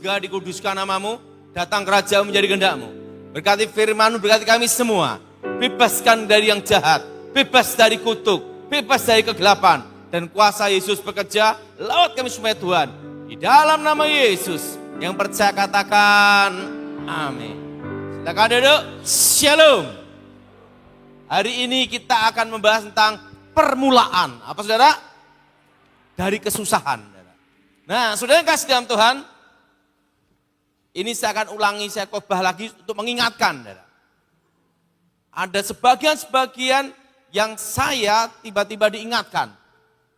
surga, dikuduskan namamu, datang kerajaan menjadi kehendak-mu. Berkati firman-Mu, berkati kami semua. Bebaskan dari yang jahat, bebas dari kutuk, bebas dari kegelapan. Dan kuasa Yesus bekerja, lawat kami supaya Tuhan. Di dalam nama Yesus, yang percaya katakan amin. Silakan duduk, shalom. Hari ini kita akan membahas tentang permulaan. Apa saudara? Dari kesusahan. Nah, saudara yang kasih dalam Tuhan, ini saya akan ulangi, saya khotbah lagi untuk mengingatkan. Ada sebagian-sebagian yang saya tiba-tiba diingatkan.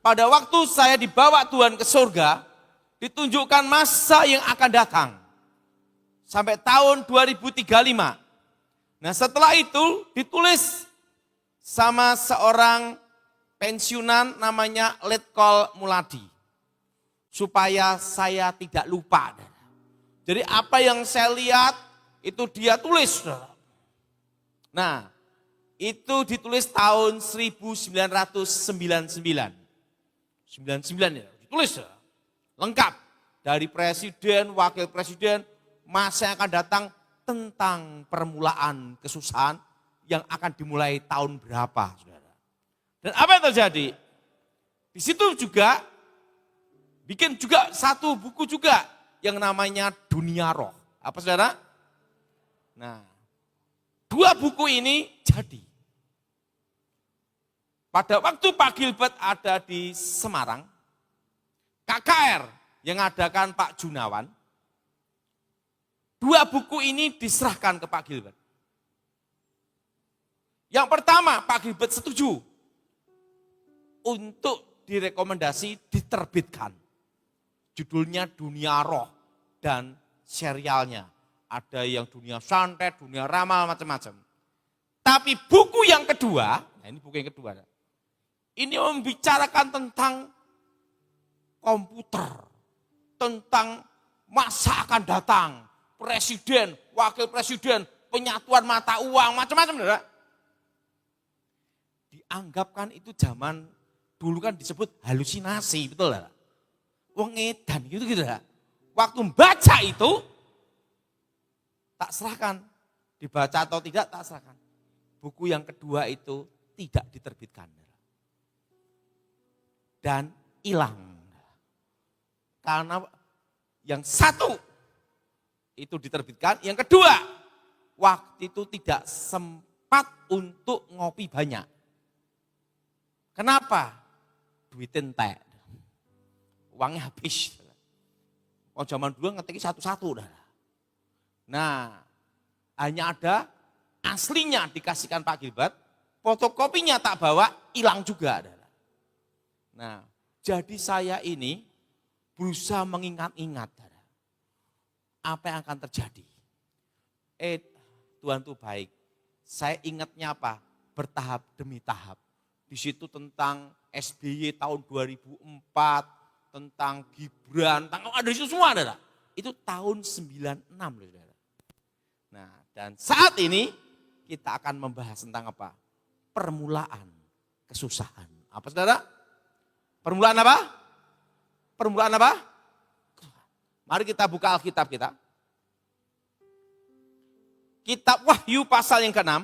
Pada waktu saya dibawa Tuhan ke surga, ditunjukkan masa yang akan datang. Sampai tahun 2035. Nah, setelah itu ditulis sama seorang pensiunan namanya Letkol Muladi. Supaya saya tidak lupa. Jadi apa yang saya lihat itu dia tulis. Nah, itu ditulis tahun 1999. 99 ya, ditulis ya. Lengkap. Dari presiden, wakil presiden, masa yang akan datang tentang permulaan kesusahan yang akan dimulai tahun berapa, saudara. Dan apa yang terjadi? Di situ juga bikin juga satu buku juga yang namanya Dunia Roh. Apa saudara? Nah, dua buku ini jadi. Pada waktu Pak Gilbert ada di Semarang, KKR yang adakan Pak Junawan, dua buku ini diserahkan ke Pak Gilbert. Yang pertama, Pak Gilbert setuju untuk direkomendasi diterbitkan. Judulnya Dunia Roh dan serialnya. Ada yang dunia santet, dunia ramal, macam-macam. Tapi buku yang kedua, nah ini buku yang kedua. Ini membicarakan tentang komputer. Tentang masa akan datang. Presiden, wakil presiden, penyatuan mata uang, macam-macam. Dianggapkan itu zaman dulu kan disebut halusinasi, betul lah. Wong edan gitu. Waktu baca itu tak serahkan, dibaca atau tidak tak serahkan. Buku yang kedua itu tidak diterbitkan dan hilang. Karena yang satu itu diterbitkan, yang kedua waktu itu tidak sempat untuk ngopi banyak. Kenapa? Duit entek. Uangnya habis. Oh zaman dulu ngetik satu-satu. Nah, hanya ada aslinya dikasihkan Pak Gilbert, fotokopinya tak bawa, hilang juga. Nah, jadi saya ini berusaha mengingat-ingat apa yang akan terjadi. Tuhan itu baik. Saya ingatnya apa? Bertahap demi tahap. Di situ tentang SBY tahun 2004, tentang Gibran, tentang ada itu semua ada. Itu tahun 96 loh saudara. Nah, dan saat ini kita akan membahas tentang apa? Permulaan kesusahan. Apa saudara? Permulaan apa? Permulaan apa? Mari kita buka Alkitab kita. Kitab Wahyu pasal yang ke-6.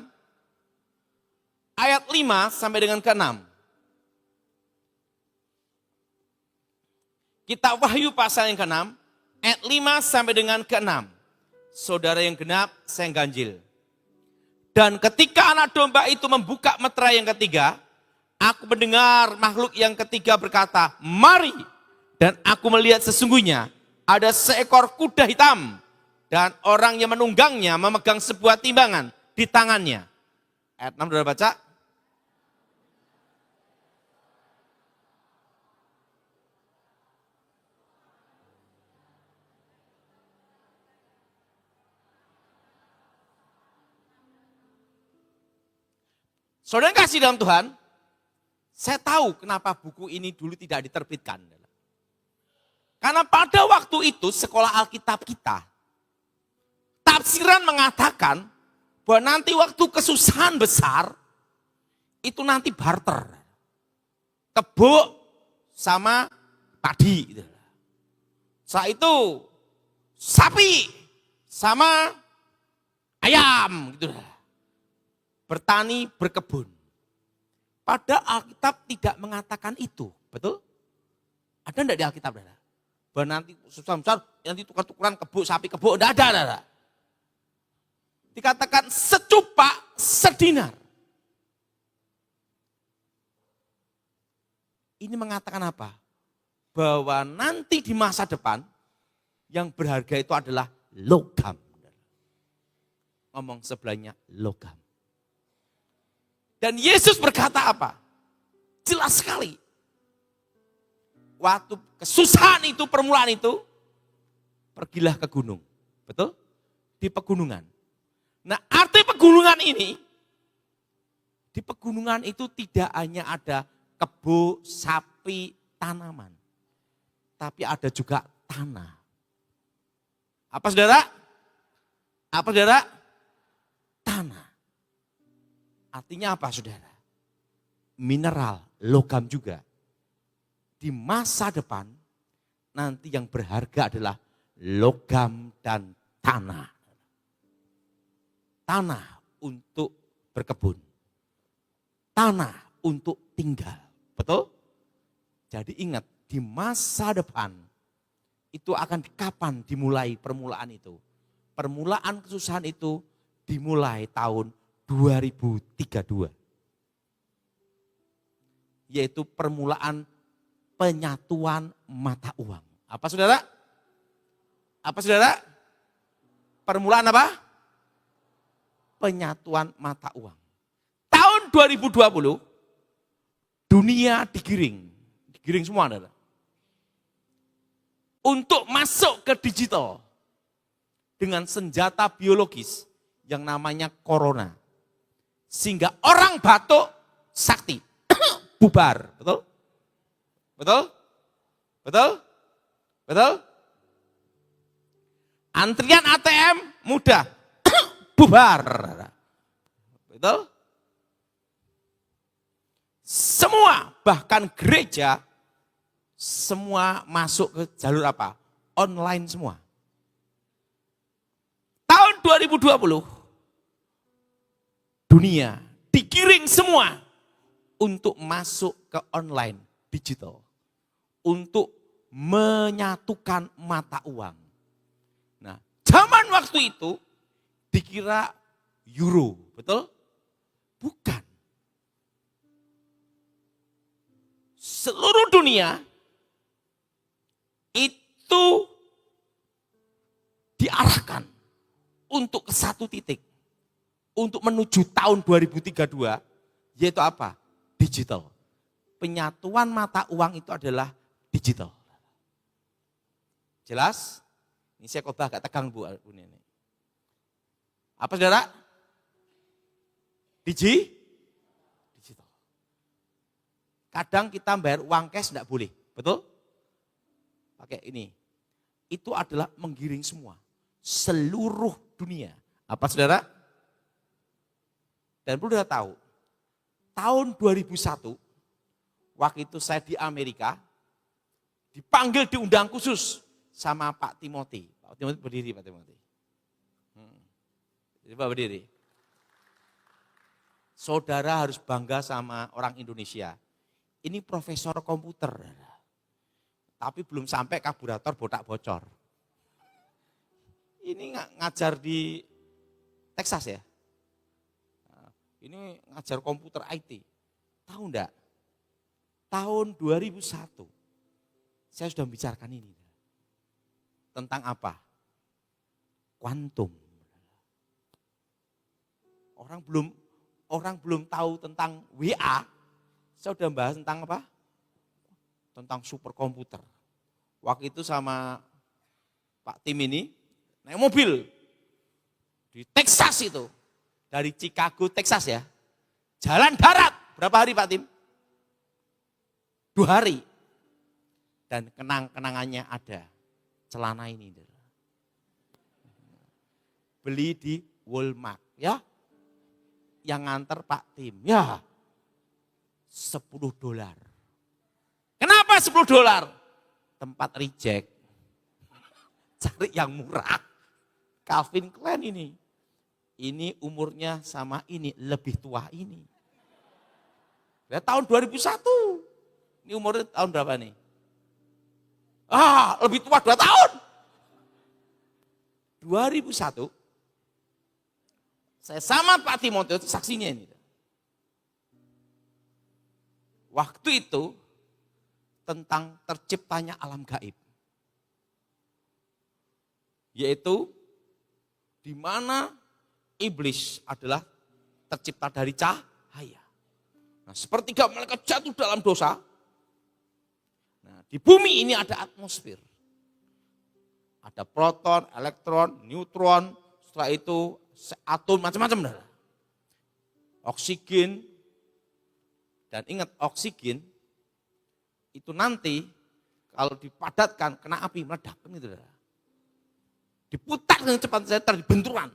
Ayat 5 sampai dengan ke-6. Kitab Wahyu pasal yang ke-6, ayat 5 sampai dengan ke-6. Saudara yang genap, saya yang ganjil. Dan ketika anak domba itu membuka meterai yang ketiga, aku mendengar makhluk yang ketiga berkata, mari. Dan aku melihat sesungguhnya ada seekor kuda hitam. Dan orang yang menunggangnya memegang sebuah timbangan di tangannya. Ayat 6 sudah baca? Saudara yang kasih dalam Tuhan, saya tahu kenapa buku ini dulu tidak diterbitkan. Karena pada waktu itu sekolah Alkitab kita, tafsiran mengatakan bahwa nanti waktu kesusahan besar, itu nanti barter. Kebo sama padi. Setelah itu sapi sama ayam gitu. Bertani, berkebun. Pada Alkitab tidak mengatakan itu, betul? Ada enggak di Alkitab? Bahwa nanti susah-susah, nanti tukar-tukaran kebo, sapi kebo, enggak ada. Dikatakan secupak, sedinar. Ini mengatakan apa? Bahwa nanti di masa depan, yang berharga itu adalah logam. Ngomong sebelahnya logam. Dan Yesus berkata apa? Jelas sekali. Waktu kesusahan itu, permulaan itu, pergilah ke gunung. Betul? Di pegunungan. Nah, arti pegunungan ini, di pegunungan itu tidak hanya ada kebo, sapi, tanaman. Tapi ada juga tanah. Apa saudara? Apa saudara? Tanah. Artinya apa saudara? Mineral, logam juga. Di masa depan nanti yang berharga adalah logam dan tanah. Tanah untuk berkebun. Tanah untuk tinggal. Betul? Jadi ingat di masa depan itu akan kapan dimulai permulaan itu? Permulaan kesusahan itu dimulai tahun 2032. Yaitu permulaan penyatuan mata uang. Apa saudara? Apa saudara? Permulaan apa? Penyatuan mata uang. Tahun 2020 dunia digiring semua saudara. Untuk masuk ke digital dengan senjata biologis yang namanya corona. Sehingga orang batuk sakti, bubar, betul? Betul? Betul? Betul? Antrian ATM mudah, bubar. Betul? Semua, bahkan gereja, semua masuk ke jalur apa? Online semua. Tahun 2020, dunia digiring semua untuk masuk ke online digital. Untuk menyatukan mata uang. Nah, zaman waktu itu dikira euro, betul? Bukan. Seluruh dunia itu diarahkan untuk ke satu titik. Untuk menuju tahun 2032, yaitu apa? Digital. Penyatuan mata uang itu adalah digital. Jelas? Ini saya khotbah agak tegang Bu ini. Apa saudara? Digital. Kadang kita bayar uang cash enggak boleh, betul? Pakai ini. Itu adalah menggiring semua. Seluruh dunia. Apa saudara? Dan perlu kita tahu, tahun 2001, waktu itu saya di Amerika, dipanggil diundang khusus sama Pak Timothy. Pak Timothy berdiri, Pak Timothy. Coba berdiri. Saudara harus bangga sama orang Indonesia. Ini profesor komputer. Tapi belum sampai karburator botak bocor. Ini ngajar di Texas ya. Ini ngajar komputer IT. Tahu enggak? Tahun 2001 saya sudah membicarakan ini. Tentang apa? Kuantum. Orang belum tahu tentang WA. Saya sudah bahas tentang apa? Tentang superkomputer. Waktu itu sama Pak Tim ini naik mobil di Texas itu. Dari Chicago, Texas ya. Jalan darat. Berapa hari Pak Tim? 2 hari. Dan kenangannya ada. Celana ini. Beli di Walmart ya. Yang nganter Pak Tim. Ya. $10. Kenapa $10? Tempat reject. cari yang murah. Calvin Klein ini. Ini umurnya sama ini, lebih tua ini. Ya, tahun 2001. Ini umurnya tahun berapa nih? Lebih tua 2 tahun. 2001. Saya sama Pak Timotius, saksinya ini. Waktu itu tentang terciptanya alam gaib. Yaitu di mana iblis adalah tercipta dari cahaya. Nah, sepertiga malaikat jatuh dalam dosa. Nah, di bumi ini ada atmosfer. Ada proton, elektron, neutron, setelah itu atom, macam-macam. Oksigen. Dan ingat, oksigen itu nanti kalau dipadatkan kena api meledak. Diputar dengan cepat saya terbenturan.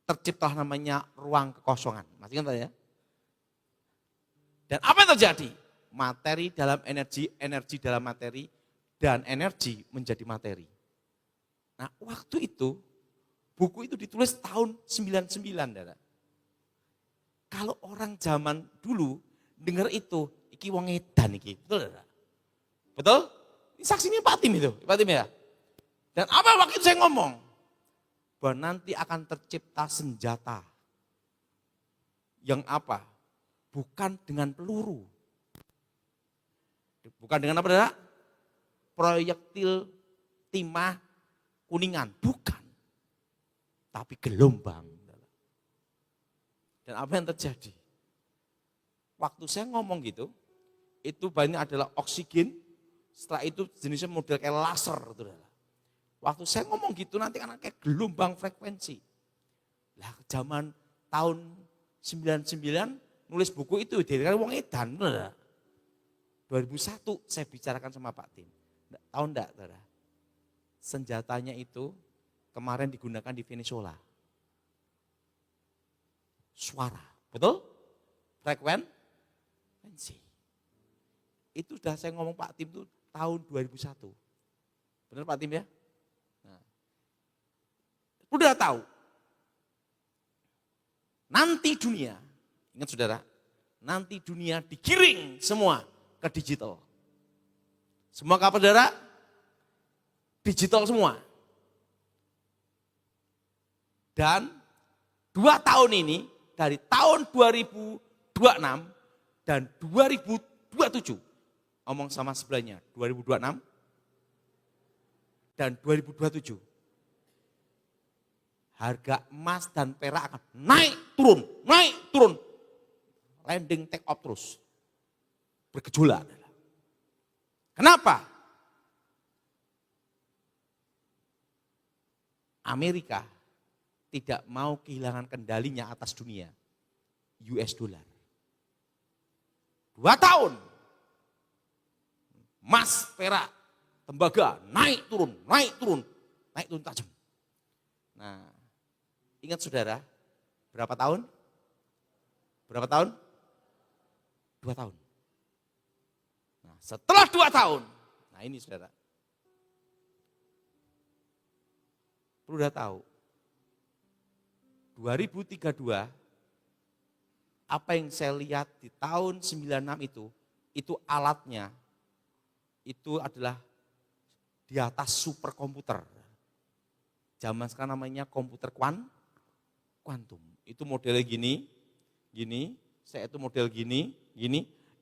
Tercipta namanya ruang kekosongan. Masih ingat ya? Dan apa yang terjadi? Materi dalam energi, energi dalam materi, dan energi menjadi materi. Nah, waktu itu buku itu ditulis tahun 99, Saudara. Kalau orang zaman dulu dengar itu, iki wong edan iki, betul Saudara? Betul? Ini saksinya Pak Tim itu, Pak Tim ya. Dan apa waktu itu saya ngomong? Bahwa nanti akan tercipta senjata. Yang apa? Bukan dengan peluru. Bukan dengan apa Saudara? Proyektil timah kuningan, bukan. Tapi gelombang. Dan apa yang terjadi? Waktu saya ngomong gitu, itu banyak adalah oksigen, setelah itu jenisnya model kayak laser. Waktu saya ngomong gitu nanti kan kayak gelombang frekuensi. Lah zaman tahun 99 nulis buku itu dari wong edan. 2001 saya bicarakan sama Pak Tim. Tahu enggak, Saudara? Senjatanya itu kemarin digunakan di Venezuela. Suara, betul? Frekuensi. Itu sudah saya ngomong Pak Tim itu tahun 2001. Benar Pak Tim ya? Nah, udah tahu. Nanti dunia, ingat saudara, nanti dunia digiring semua ke digital. Semua kapal saudara, digital semua. Dan 2 tahun ini, dari tahun 2026 dan 2027, ngomong sama sebelahnya, 2026 dan 2027. Harga emas dan perak akan naik turun. Landing take off terus. Bergejolak. Kenapa? Amerika tidak mau kehilangan kendalinya atas dunia. US dollar. 2 tahun. Emas, perak, tembaga, naik turun tajam. Nah, ingat saudara, berapa tahun? 2 tahun. Nah, setelah 2 tahun, nah ini saudara. Perlu udah tahu, 2032, apa yang saya lihat di tahun 96 itu alatnya, itu adalah di atas superkomputer. Zaman sekarang namanya komputer kuantum. Itu modelnya gini, saya itu model gini,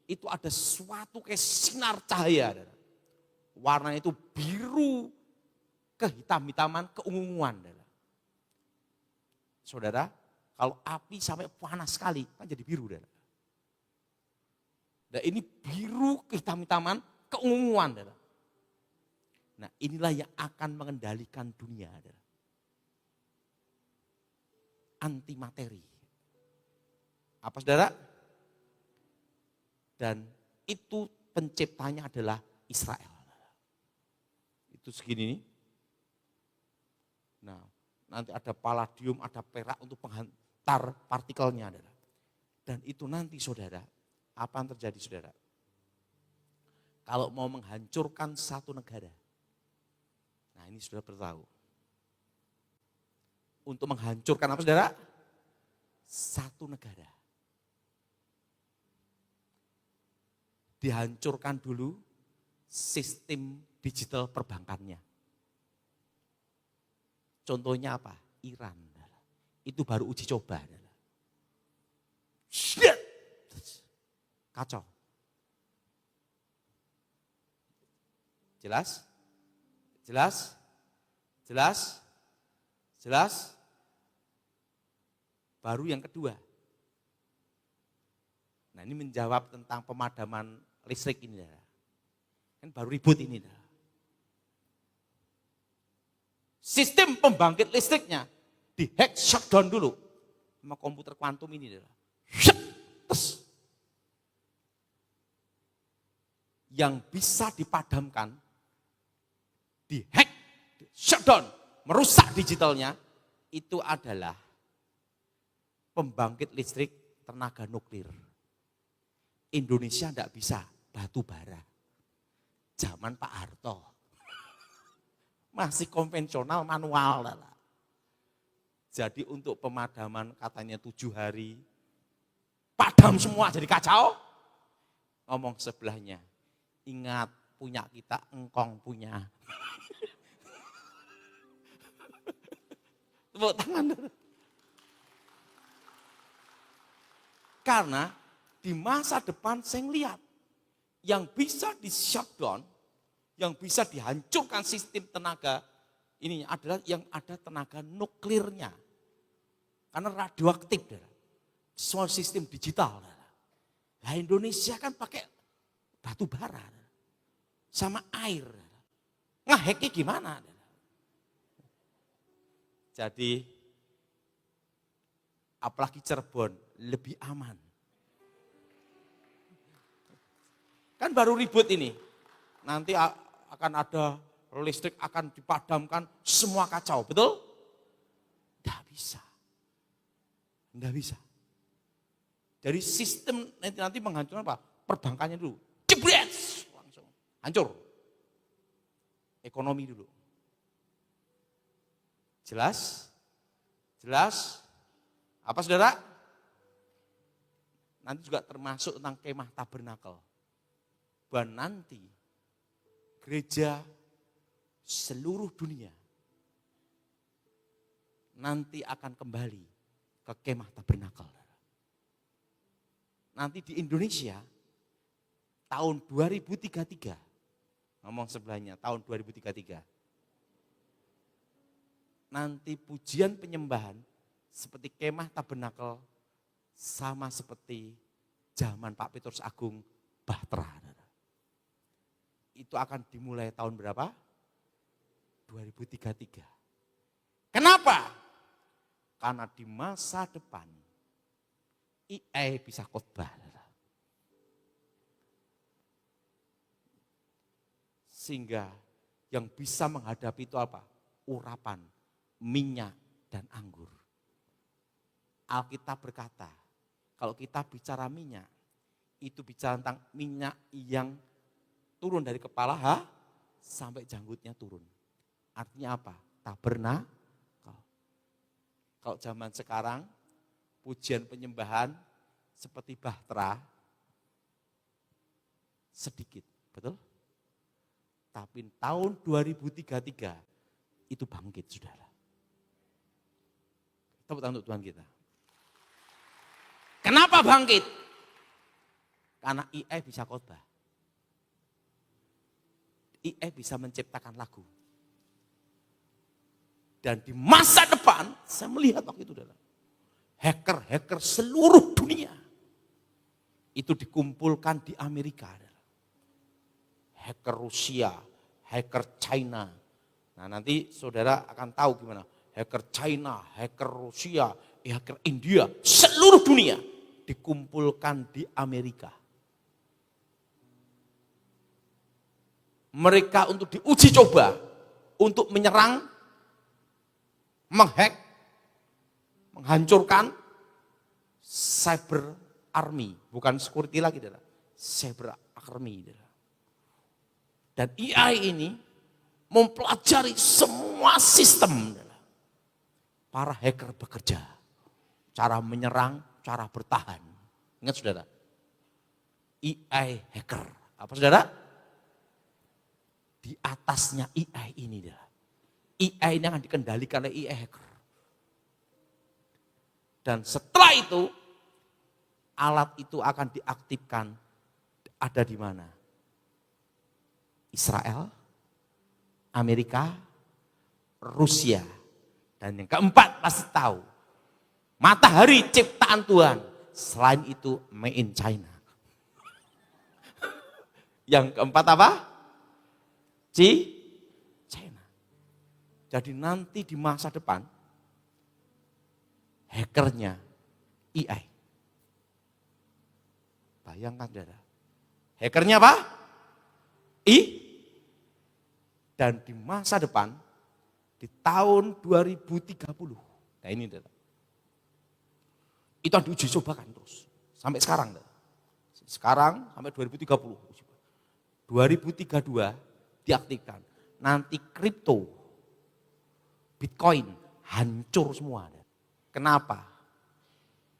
itu ada suatu kayak sinar cahaya. Warnanya itu biru, kehitam-hitaman, keunguan. Saudara, kalau api sampai panas sekali, kan jadi biru. Dan ini biru, kehitam-hitaman, keunguan. Nah, inilah yang akan mengendalikan dunia. Antimateri. Apa saudara? Dan itu penciptanya adalah Israel. Itu segini nih. Nah, nanti ada palladium, ada perak untuk penghantar partikelnya. Dan itu nanti saudara, apa yang terjadi saudara? Kalau mau menghancurkan satu negara, Nah ini sudah bertahu. Untuk menghancurkan apa saudara? Satu negara. Dihancurkan dulu sistem digital perbankannya. Contohnya apa? Iran. Itu baru uji coba. Kacau. Jelas? Jelas? Jelas? Jelas? Baru yang kedua. Nah ini menjawab tentang pemadaman listrik ini. Kan baru ribut ini. Sistem pembangkit listriknya dihack, shutdown dulu sama komputer kuantum ini. Yang bisa dipadamkan, dihack, shutdown, merusak digitalnya, itu adalah pembangkit listrik tenaga nuklir. Indonesia tidak bisa batu bara. Zaman Pak Harto. Masih konvensional manual. Jadi untuk pemadaman katanya 7 hari, padam semua jadi kacau. Ngomong sebelahnya, ingat punya kita engkong punya. Tepuk tangan. Karena di masa depan saya lihat yang bisa di shutdown, yang bisa dihancurkan sistem tenaga ini adalah yang ada tenaga nuklirnya. Karena radioaktif. Semua sistem digital. Nah Indonesia kan pakai batu bara sama air. Ngehacknya gimana? Jadi apalagi Cirebon lebih aman. Kan baru ribut ini. Nanti akan ada listrik akan dipadamkan, semua kacau, betul? Tidak bisa. Tidak bisa. Dari sistem nanti menghancurkan apa? Perbankannya dulu. Jebret! Langsung hancur. Ekonomi dulu. Jelas? Jelas? Apa saudara? Nanti juga termasuk tentang kemah tabernakel. Bahwa nanti gereja seluruh dunia nanti akan kembali ke kemah tabernakel. Nanti di Indonesia tahun 2033, ngomong sebelahnya tahun 2033, nanti pujian penyembahan seperti kemah tabernakel sama seperti zaman Pak Petrus Agung Bahtera. Itu akan dimulai tahun berapa? 2033. Kenapa? Karena di masa depan AI bisa khotbah. Sehingga yang bisa menghadapi itu apa? Urapan, minyak, dan anggur. Alkitab berkata, kalau kita bicara minyak, itu bicara tentang minyak yang turun dari kepala sampai janggutnya turun. Artinya apa? Tabernakel. Kalau zaman sekarang, pujian penyembahan seperti Bahtera, sedikit, betul? Tapi tahun 2033 itu bangkit, saudara. Tepuk tangan untuk Tuhan kita. Kenapa bangkit? Karena AI bisa khotbah. AI bisa menciptakan lagu. Dan di masa depan, saya melihat waktu itu adalah hacker-hacker seluruh dunia itu dikumpulkan di Amerika. Hacker Rusia, hacker China. Nah nanti saudara akan tahu gimana. Hacker China, hacker Rusia, hacker India, seluruh dunia dikumpulkan di Amerika. Mereka untuk diuji coba, untuk menyerang, menghack, menghancurkan cyber army, bukan security lagi, cyber army. Dan AI ini mempelajari semua sistem. Para hacker bekerja, cara menyerang, cara bertahan. Ingat saudara, AI hacker. Apa saudara? Di atasnya AI ini. AI ini akan dikendalikan oleh AI hacker. Dan setelah itu, alat itu akan diaktifkan. Ada di mana? Israel, Amerika, Rusia. Dan yang keempat pasti tahu, matahari ciptaan Tuhan. Selain itu, made in China. Yang keempat apa? China. Jadi nanti di masa depan, hackernya AI. Bayangkan saudara. Hackernya apa? Dan di masa depan, di tahun 2030. Nah ini saudara. Itu akan diuji cobakan terus. Sampai sekarang. Saudara. Sekarang sampai 2030. 2032 diaktifkan. Nanti kripto, Bitcoin hancur semua. Kenapa?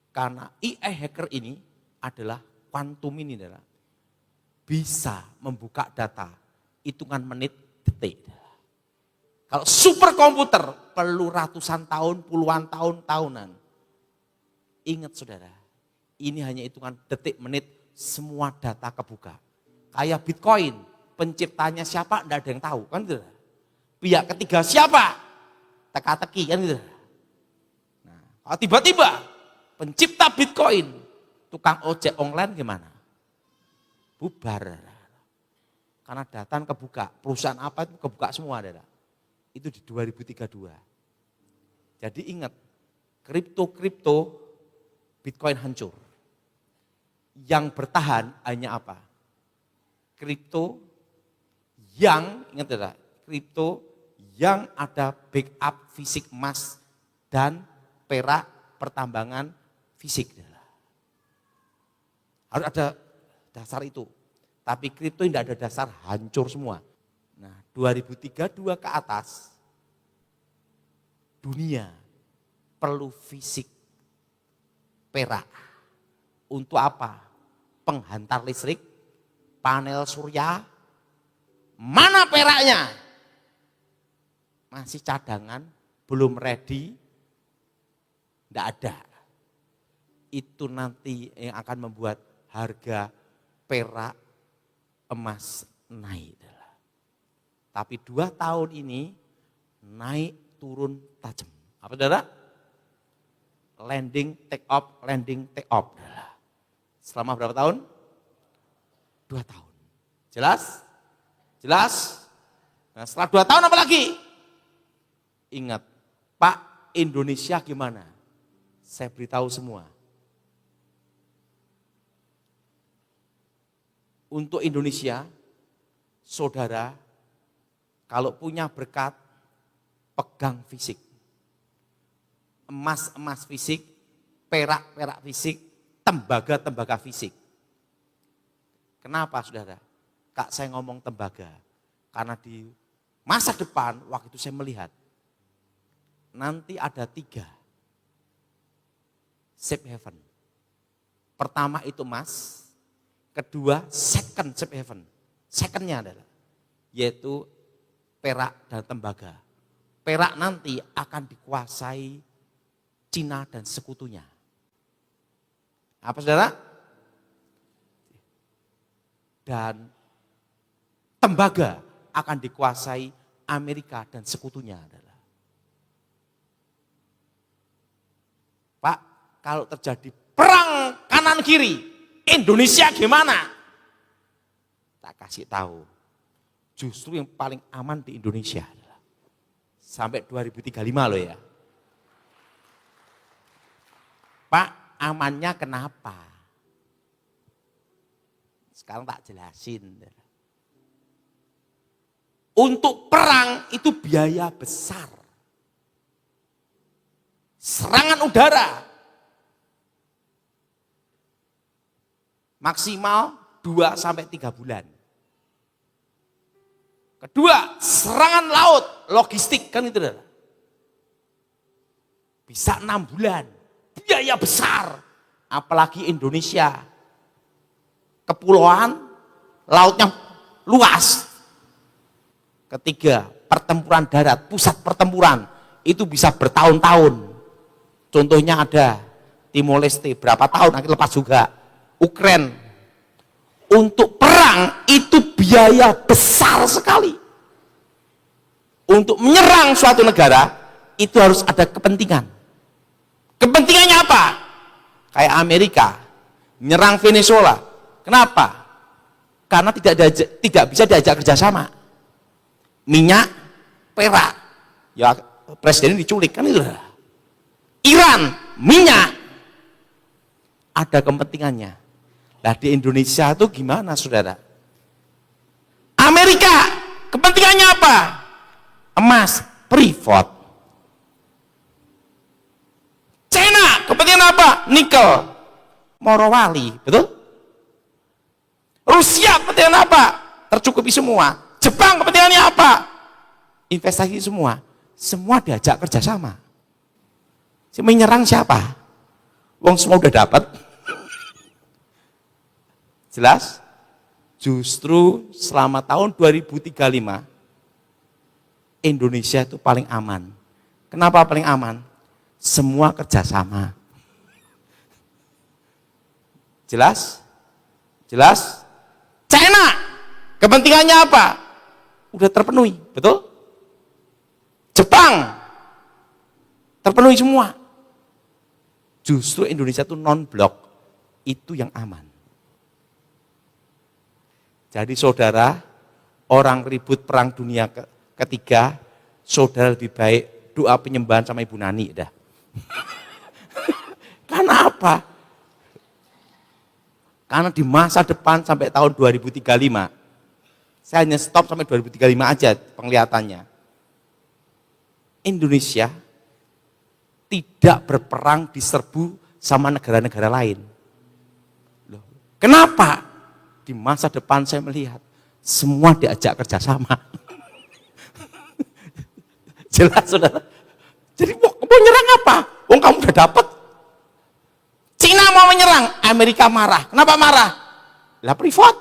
Karena AI hacker ini adalah kuantum ini adalah bisa membuka data hitungan menit, detik. Kalau superkomputer perlu ratusan tahun, puluhan tahun, tahunan. Ingat saudara, ini hanya hitungan detik, menit, semua data kebuka. Kayak Bitcoin, penciptanya siapa, enggak ada yang tahu, kan gitu. Pihak ketiga siapa? Teka-teki, kan gitu. Nah, kalau tiba-tiba pencipta Bitcoin, tukang ojek online gimana? Bubar. Karena data kebuka, perusahaan apa itu kebuka semua. Itu di 2032. Jadi ingat, kripto, Bitcoin hancur. Yang bertahan hanya apa? Kripto yang, ingat tidak, kripto yang ada backup fisik emas dan perak pertambangan fisik. Harus ada dasar itu. Tapi kripto tidak ada dasar, hancur semua. Nah 2032 ke atas, dunia perlu fisik perak. Untuk apa? Penghantar listrik, panel surya, mana peraknya? Masih cadangan, belum ready, tidak ada. Itu nanti yang akan membuat harga perak emas naik. Tapi 2 tahun ini naik turun tajam. Apa saudara? Landing take off. Selama berapa tahun? 2 tahun. Jelas? Nah, setelah 2 tahun apa lagi? Ingat, Pak, Indonesia gimana? Saya beritahu semua. Untuk Indonesia, saudara, kalau punya berkat, pegang fisik. Emas fisik, perak fisik, tembaga fisik. Kenapa saudara? Kak saya ngomong tembaga. Karena di masa depan waktu itu saya melihat. Nanti ada 3 safe haven. Pertama itu emas. Kedua second safe haven. Secondnya adalah yaitu perak dan tembaga. Perak nanti akan dikuasai Cina dan sekutunya. Apa saudara? Dan tembaga akan dikuasai Amerika dan sekutunya adalah. Pak, kalau terjadi perang kanan kiri, Indonesia gimana? Tak kasih tahu. Justru yang paling aman di Indonesia adalah sampai 2035 loh ya. Pak, amannya kenapa? Sekarang tak jelasin. Untuk perang itu biaya besar. Serangan udara. Maksimal 2-3 bulan. Kedua, serangan laut, logistik, kan itu adalah. Bisa 6 bulan, biaya besar. Apalagi Indonesia, kepulauan, lautnya luas. Ketiga, pertempuran darat, pusat pertempuran, itu bisa bertahun-tahun. Contohnya ada Timor Leste, berapa tahun, nanti lepas juga. Ukraina. Untuk perang itu biaya besar sekali. Untuk menyerang suatu negara itu harus ada kepentingan. Kepentingannya apa? Kayak Amerika menyerang Venezuela. Kenapa? Karena tidak bisa diajak kerjasama. Minyak, perak, ya presiden diculik kan itu. Iran, minyak, ada kepentingannya. Nah di Indonesia itu gimana saudara? Amerika, kepentingannya apa? Emas, privat. China, kepentingan apa? Nikel, Morowali, betul? Rusia, kepentingan apa? Tercukupi semua. Jepang, kepentingannya apa? Investasi semua. Semua diajak kerjasama. Menyerang siapa? Wong semua udah dapat. Jelas? Justru selama tahun 2035 Indonesia itu paling aman. Kenapa paling aman? Semua kerjasama. Jelas? Jelas? China, kepentingannya apa? Udah terpenuhi, betul? Jepang, terpenuhi semua. Justru Indonesia itu non-blok, itu yang aman. Jadi saudara, orang ribut perang dunia ketiga, saudara lebih baik doa penyembahan sama Ibu Nani dah. Karena apa? Karena di masa depan sampai tahun 2035, saya hanya stop sampai 2035 aja penglihatannya. Indonesia tidak berperang diserbu sama negara-negara lain. Loh, kenapa? Di masa depan saya melihat semua diajak kerjasama. Jelas saudara. Jadi mau nyerang apa? Wong kamu udah dapat. Cina mau menyerang, Amerika marah. Kenapa marah? Lah privat.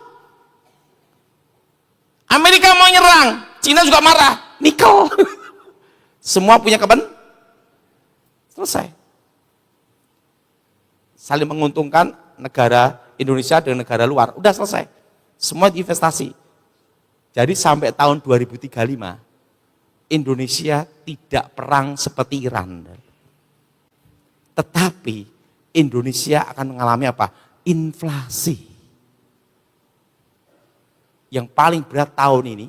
Amerika mau nyerang, Cina juga marah. Nikel. Semua punya selesai. Saling menguntungkan negara Indonesia dengan negara luar, udah selesai. Semua investasi. Jadi sampai tahun 2035, Indonesia tidak perang seperti Iran. Tetapi Indonesia akan mengalami apa? Inflasi. Yang paling berat tahun ini,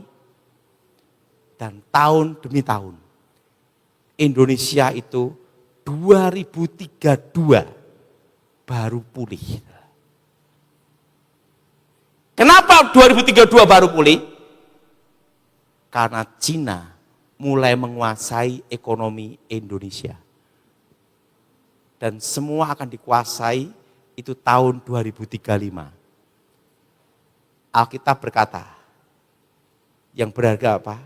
dan tahun demi tahun. Indonesia itu 2032 baru pulih. Kenapa 2032 baru pulih? Karena Cina mulai menguasai ekonomi Indonesia. Dan semua akan dikuasai itu tahun 2035. Alkitab berkata, yang berharga apa?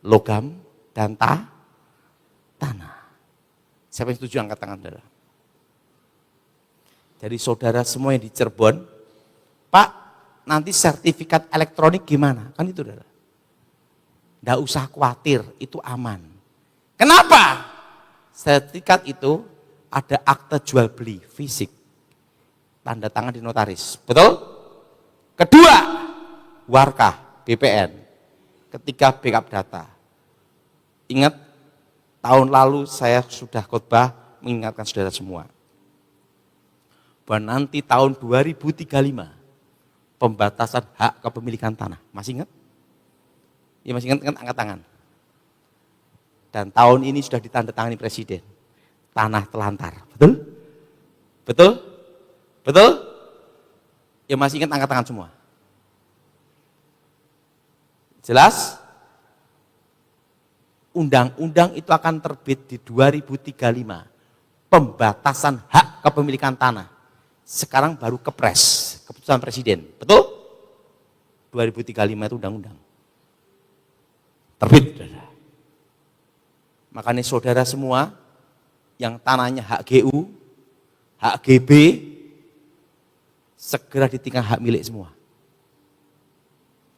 Logam dan tanah. Siapa yang setuju angkat tangan saudara? Jadi saudara semua yang di Cirebon, Pak, nanti sertifikat elektronik gimana? Kan itu saudara. Nggak usah khawatir, itu aman. Kenapa? Sertifikat itu ada akte jual beli fisik. Tanda tangan di notaris. Betul? Kedua, Warkah, BPN. Ketiga, backup data. Ingat, tahun lalu saya sudah khotbah mengingatkan saudara semua. Bahwa nanti tahun 2035, pembatasan hak kepemilikan tanah. Masih ingat? Ya masih ingat, angkat tangan. Dan tahun ini sudah ditandatangani Presiden. Tanah telantar. Betul? Betul? Betul? Ya masih ingat, angkat tangan semua. Jelas? Undang-undang itu akan terbit di 2035. Pembatasan hak kepemilikan tanah. Sekarang baru kepres, keputusan Presiden. Betul? 2035 itu undang-undang. Terbit. Makanya saudara semua yang tanahnya hak GU, hak GB, segera ditinggal hak milik semua.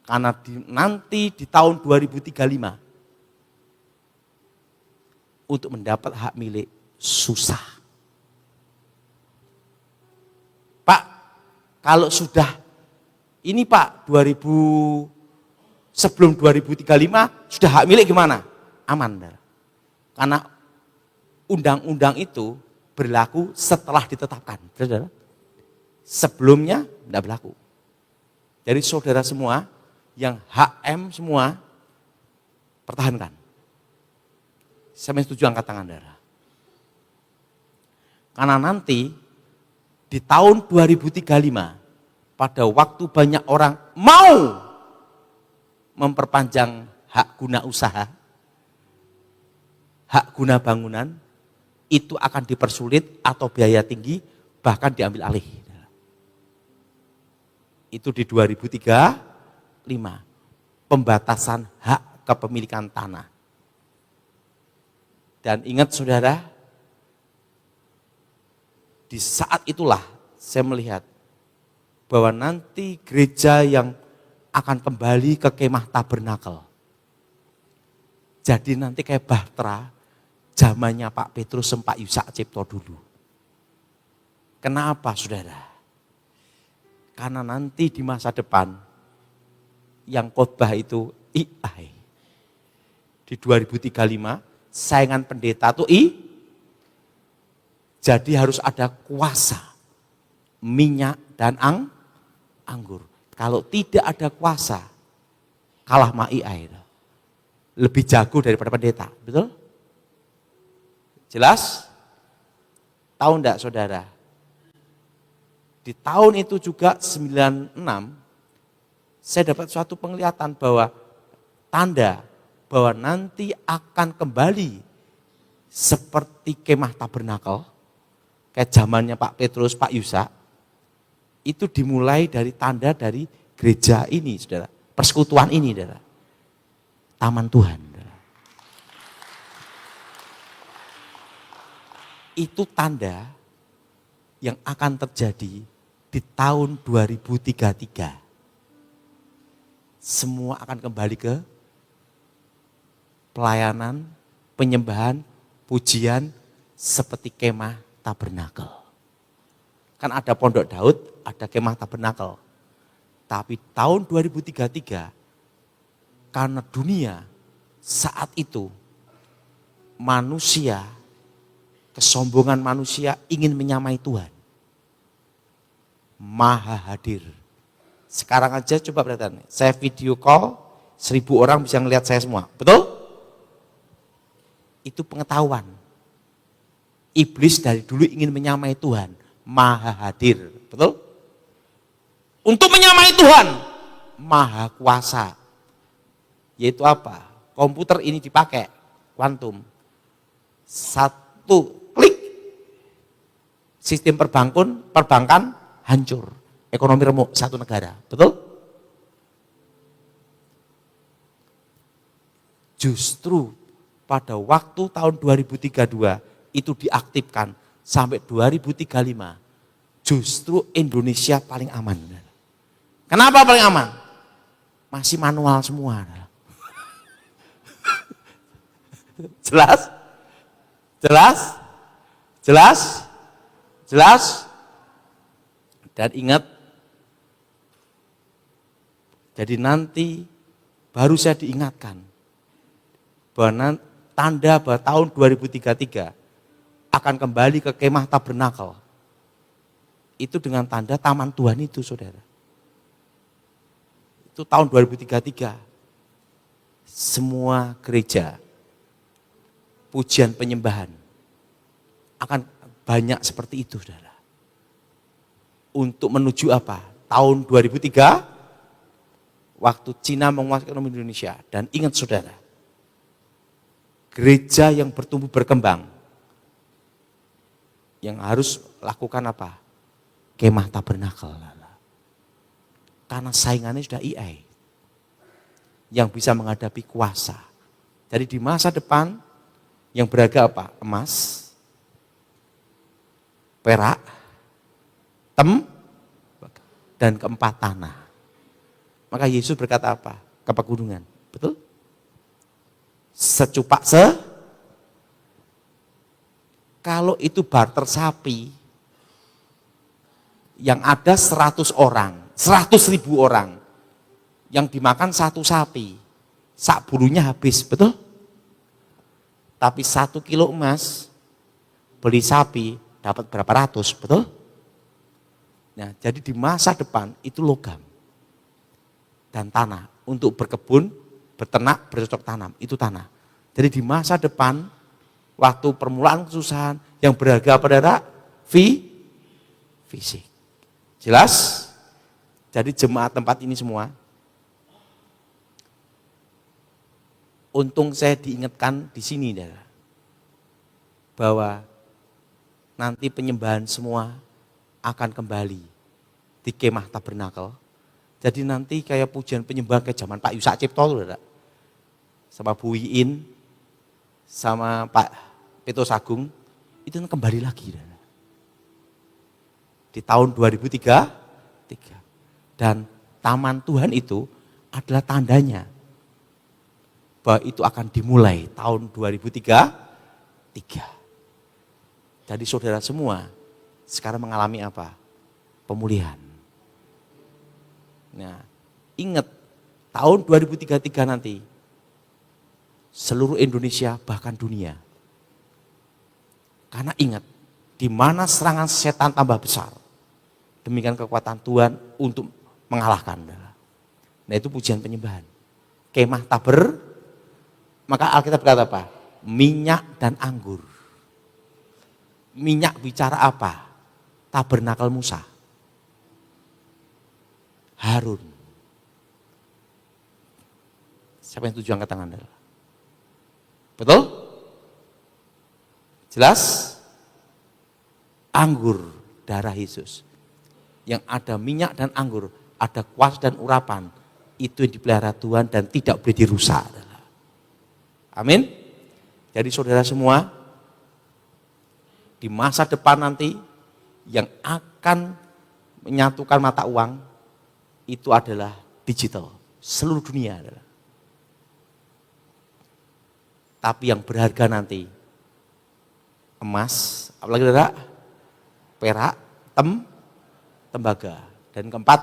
Karena nanti di tahun 2035, untuk mendapat hak milik susah. Pak, kalau sudah ini Pak, sebelum 2035 sudah hak milik gimana? Aman. Karena undang-undang itu berlaku setelah ditetapkan. Sebelumnya tidak berlaku. Jadi saudara semua yang HM semua pertahankan. Saya setuju angkat tangan saudara. Karena nanti di tahun 2035 pada waktu banyak orang mau memperpanjang hak guna usaha, hak guna bangunan, itu akan dipersulit atau biaya tinggi, bahkan diambil alih. Itu di 2035, pembatasan hak kepemilikan tanah. Dan ingat saudara, di saat itulah saya melihat bahwa nanti gereja yang akan kembali ke kemah tabernakel. Jadi nanti kayak Bahtera, zamannya Pak Petrus dan Pak Yusak Cipto dulu. Kenapa saudara? Karena nanti di masa depan, yang khotbah itu AI. Di 2035, saingan pendeta itu jadi harus ada kuasa, minyak dan anggur. Kalau tidak ada kuasa, kalah ma AI. Lebih jago daripada pendeta, betul? Jelas? Tahu enggak saudara? Di tahun itu juga 96, saya dapat suatu penglihatan bahwa tanda bahwa nanti akan kembali seperti kemah tabernakel, kayak zamannya Pak Petrus, Pak Yusak, itu dimulai dari tanda dari gereja ini, saudara. Persekutuan ini, saudara. Taman Tuhan. Saudara. Itu tanda yang akan terjadi di tahun 2033. Semua akan kembali ke pelayanan, penyembahan, pujian seperti kemah tabernakel. Kan ada Pondok Daud, ada kemah tabernakel. Tapi tahun 2033, karena dunia saat itu manusia, kesombongan manusia ingin menyamai Tuhan. Maha hadir. Sekarang aja coba perhatikan, saya video call, 1000 orang bisa ngelihat saya semua. Betul? Itu pengetahuan. Iblis dari dulu ingin menyamai Tuhan. Maha hadir, betul? Untuk menyamai Tuhan, maha kuasa. Yaitu apa? Komputer ini dipakai, kuantum. Satu klik, sistem perbankan hancur. Ekonomi remuk satu negara, betul? Justru pada waktu tahun 2032 itu diaktifkan sampai 2035, justru Indonesia paling aman. Kenapa paling aman? Masih manual semua. Jelas? Jelas? Jelas? Jelas? Dan ingat, jadi nanti baru saya diingatkan bahwa tanda bahwa tahun 2033 akan kembali ke kemah tabernakel. Itu dengan tanda taman Tuhan itu, saudara. Itu tahun 2033. Semua gereja, pujian penyembahan, akan banyak seperti itu, saudara. Untuk menuju apa? Tahun 2003, waktu Cina menguasai ekonomi Indonesia. Dan ingat saudara, gereja yang bertumbuh berkembang, yang harus lakukan apa? Kemah tabernakel. Karena saingannya sudah AI yang bisa menghadapi kuasa. Jadi di masa depan yang berharga apa? Emas, perak, dan keempat tanah. Maka Yesus berkata apa? Ke pegunungan. Betul? Secupak kalau itu barter sapi, yang ada 100 orang, 100.000 orang, yang dimakan satu sapi, sak bulunya habis, betul? Tapi 1 kilo emas, beli sapi, dapat berapa ratus, betul? Nah, jadi di masa depan itu logam dan tanah untuk berkebun, beternak, bercocok tanam, itu tanah. Jadi di masa depan, waktu permulaan kesusahan, yang berharga pada fisik. Jelas? Jadi jemaat tempat ini semua, untung saya diingatkan di sini, bahwa nanti penyembahan semua akan kembali di kemah tabernakel. Jadi nanti kayak pujian penyembahan ke zaman Pak Yusak Cipto, sama Bu Iin, sama Pak Peto Sagung, itu kembali lagi. Di tahun 2003, dan taman Tuhan itu adalah tandanya bahwa itu akan dimulai tahun 2003. Jadi saudara semua sekarang mengalami apa? Pemulihan. Nah, ingat tahun 2033 nanti seluruh Indonesia bahkan dunia. Karena ingat, di mana serangan setan tambah besar, demikian kekuatan Tuhan untuk mengalahkan. Nah, itu pujian penyembahan. Kemah taber, maka Alkitab berkata apa? Minyak dan anggur. Minyak bicara apa? Tabernakel Musa. Harun. Siapa yang tujuh angkat tangan? Betul? Jelas? Anggur darah Yesus. Yang ada minyak dan anggur, ada kuas dan urapan, itu yang dipelihara Tuhan dan tidak boleh dirusak. Amin. Jadi saudara semua, di masa depan nanti yang akan menyatukan mata uang itu adalah digital, seluruh dunia adalah. Tapi yang berharga nanti emas, apalagi saudara, perak, tembaga, dan keempat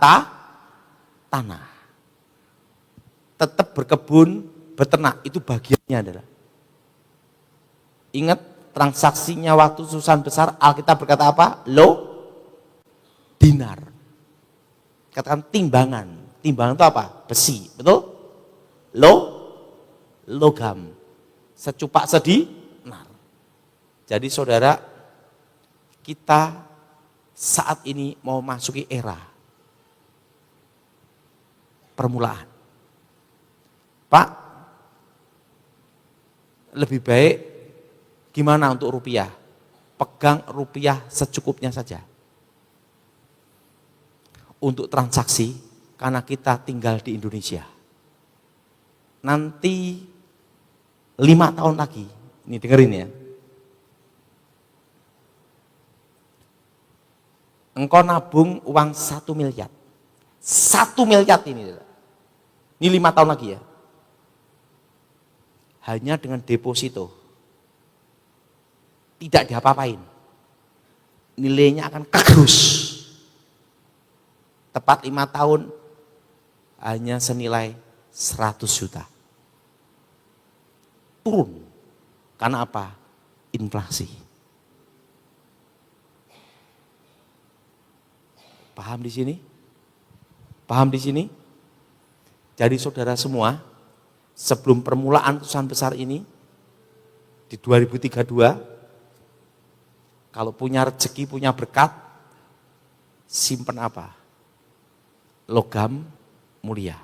tanah. Tetap berkebun, beternak, itu bagiannya adalah. Ingat transaksinya waktu susahan besar, Alkitab berkata apa? Dinar. Katakan timbangan. Timbangan itu apa? Besi, betul? Logam. Secupak sedinar. Jadi saudara, kita saat ini mau masuki era permulaan. Pak, lebih baik gimana untuk rupiah? Pegang rupiah secukupnya saja. Untuk transaksi, karena kita tinggal di Indonesia. Nanti 5 tahun lagi, ini dengerin ya. Engkau nabung uang 1 miliar. 1 miliar ini. Ini 5 tahun lagi ya. Hanya dengan deposito. Tidak diapa-apain. Nilainya akan kegerus. Tepat 5 tahun hanya senilai 100 juta. Turun. Karena apa? Inflasi. Paham di sini? Paham di sini? Jadi saudara semua, sebelum permulaan kesusahan besar ini, di 2032, kalau punya rezeki, punya berkat, simpen apa? Logam mulia.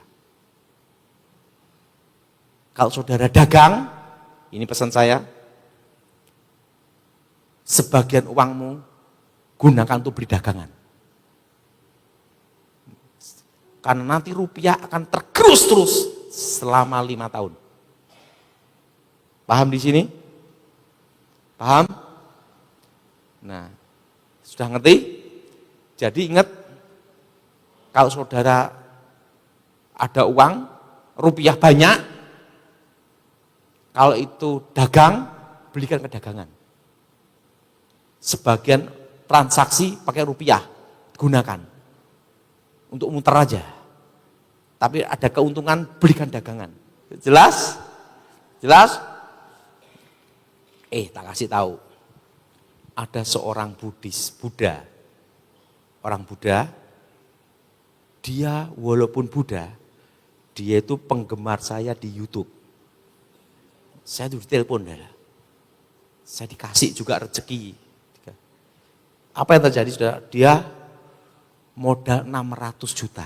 Kalau saudara dagang, ini pesan saya, sebagian uangmu gunakan untuk beli dagangan. Karena nanti rupiah akan tergerus terus selama 5 tahun. Paham di sini? Paham? Nah, sudah ngerti? Jadi ingat, kalau saudara ada uang, rupiah banyak, kalau itu dagang, belikan ke dagangan. Sebagian transaksi pakai rupiah, gunakan. Untuk muter aja. Tapi ada keuntungan, belikan dagangan. Jelas? Jelas? Tak kasih tahu. Ada seorang Buddha. Orang Buddha, dia walaupun Buddha, dia itu penggemar saya di YouTube. Saya tuh ditelepon, saya dikasih juga rezeki. Apa yang terjadi, saudara? Dia modal 600 juta.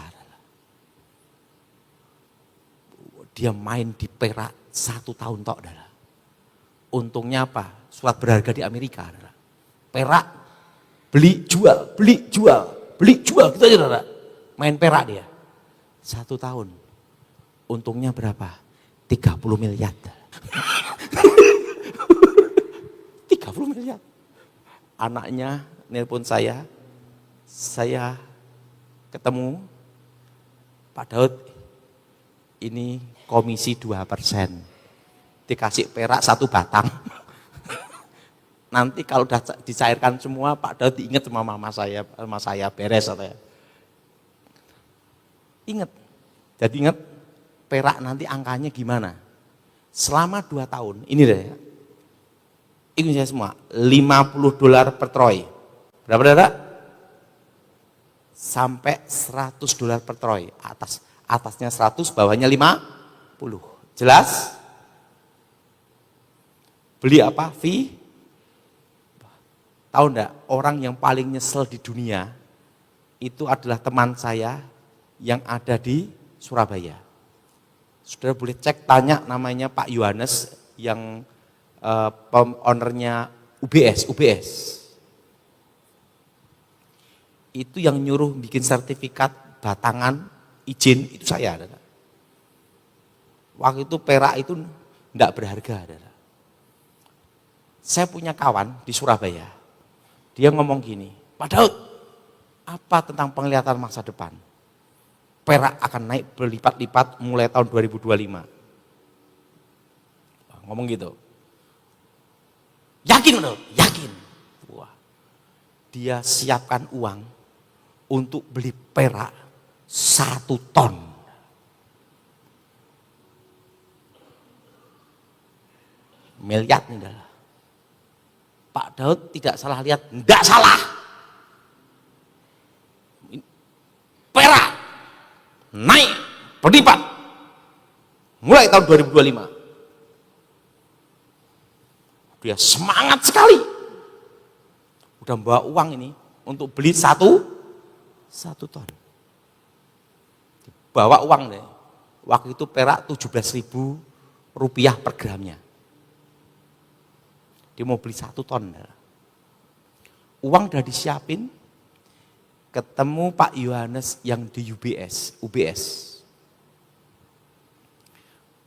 Dia main di Perak 1 tahun tok. Untungnya apa? Surat berharga di Amerika. Perak, beli jual, beli jual, beli jual, gitu aja, saudara. Main perak dia. 1 tahun. Untungnya berapa? 30 miliar. 30 miliar. Anaknya nelpon saya ketemu, Pak Daud, ini komisi 2%, dikasih perak 1 batang. Nanti kalau udah dicairkan semua, Pak Daud diingat sama mama saya beres. Atau ya. Ingat, jadi ingat perak nanti angkanya gimana. Selama 2 tahun, ini deh ya, ini saya semua, $50 per troy. Berapa, saudara? Sampai $100 per troy. Atasnya 100, bawahnya 50. Jelas? Beli apa? Fee? Tahu enggak, orang yang paling nyesel di dunia itu adalah teman saya yang ada di Surabaya. Saudara boleh cek, tanya namanya Pak Yohanes yang ownernya UBS. Itu yang nyuruh bikin sertifikat batangan izin itu saya. Waktu itu perak itu enggak berharga. Saya punya kawan di Surabaya, dia ngomong gini, Pak Daud, apa tentang penglihatan masa depan? Perak akan naik berlipat-lipat mulai tahun 2025. Ngomong gitu. Yakin, Pak Daud? Yakin. Wah, dia siapkan uang untuk beli perak 1 ton. Miliar nih dah. Pak Daud tidak salah lihat, enggak salah. Perak naik berlipat mulai tahun 2025. Dia semangat sekali. Udah bawa uang ini untuk beli 1 ton. Bawa uang deh. Waktu itu perak 17.000 rupiah per gramnya. Dia mau beli 1 ton. Uang udah disiapin, ketemu Pak Yohanes yang di UBS.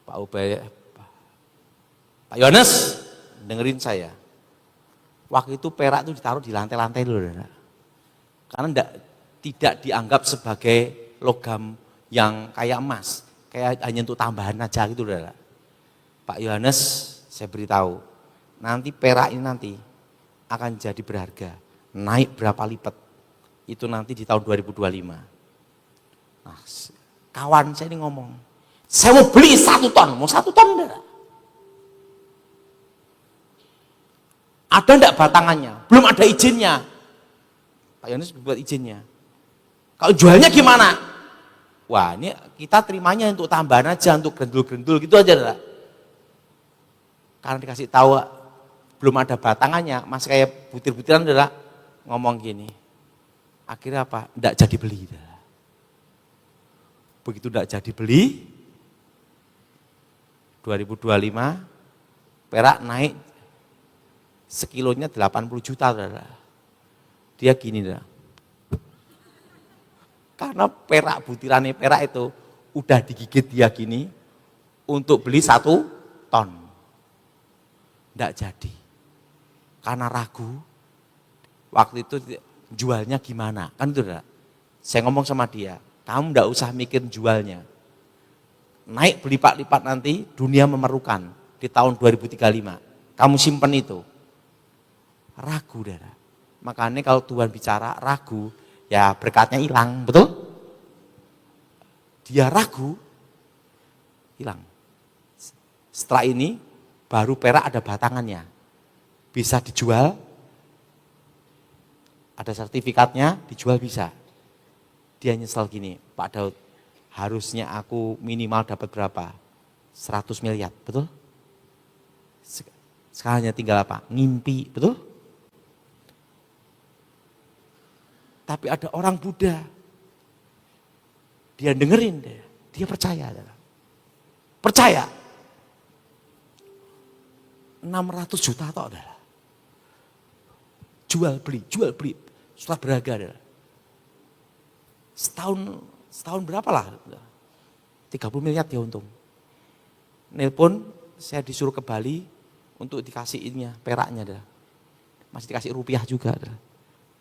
Pak Yohanes, dengerin saya. Waktu itu perak itu ditaruh di lantai-lantai dulu. Karena tidak dianggap sebagai logam yang kayak emas. Kayak hanya untuk tambahan aja gitu. Pak Yohanes, saya beritahu. Nanti perak ini nanti akan jadi berharga, naik berapa lipat, itu nanti di tahun 2025. Nah, kawan saya ini ngomong, saya mau beli 1 ton, mau 1 ton enggak? Ada enggak batangannya? Belum ada izinnya. Pak Yohanes buat izinnya. Kalau jualnya gimana? Wah, ini kita terimanya untuk tambahan aja, untuk grendul-grendul gitu aja enggak? Karena dikasih tahu belum ada batangannya, mas kayak butir-butiran adalah ngomong gini. Akhirnya apa? Enggak jadi beli. Begitu enggak jadi beli, 2025 perak naik sekilonya 80 juta. Dia gini. Karena perak, butirannya perak itu udah digigit dia gini untuk beli 1 ton. Nggak jadi. Karena ragu, waktu itu jualnya gimana. Kan itu udah. Saya ngomong sama dia, kamu nggak usah mikir jualnya. Naik berlipat-lipat nanti, dunia memerlukan di tahun 2035. Kamu simpen itu. Ragu, saudara. Makanya kalau Tuhan bicara ragu, ya berkatnya hilang, betul? Dia ragu, hilang. Setelah ini baru perak ada batangannya, bisa dijual, ada sertifikatnya, dijual bisa. Dia nyesel gini, Pak Daud, harusnya aku minimal dapat berapa? 100 miliar, betul? Sekarang hanya tinggal apa? Ngimpi, betul? Tapi ada orang Buddha, dia dengerin, dia percaya. Percaya. 600 juta toh, adalah. Jual beli, sudah berharga. Adalah. Setahun berapa lah? 30 miliar dia untung. Nelpon, saya disuruh ke Bali untuk dikasih ininya, peraknya. Adalah. Masih dikasih rupiah juga. Adalah.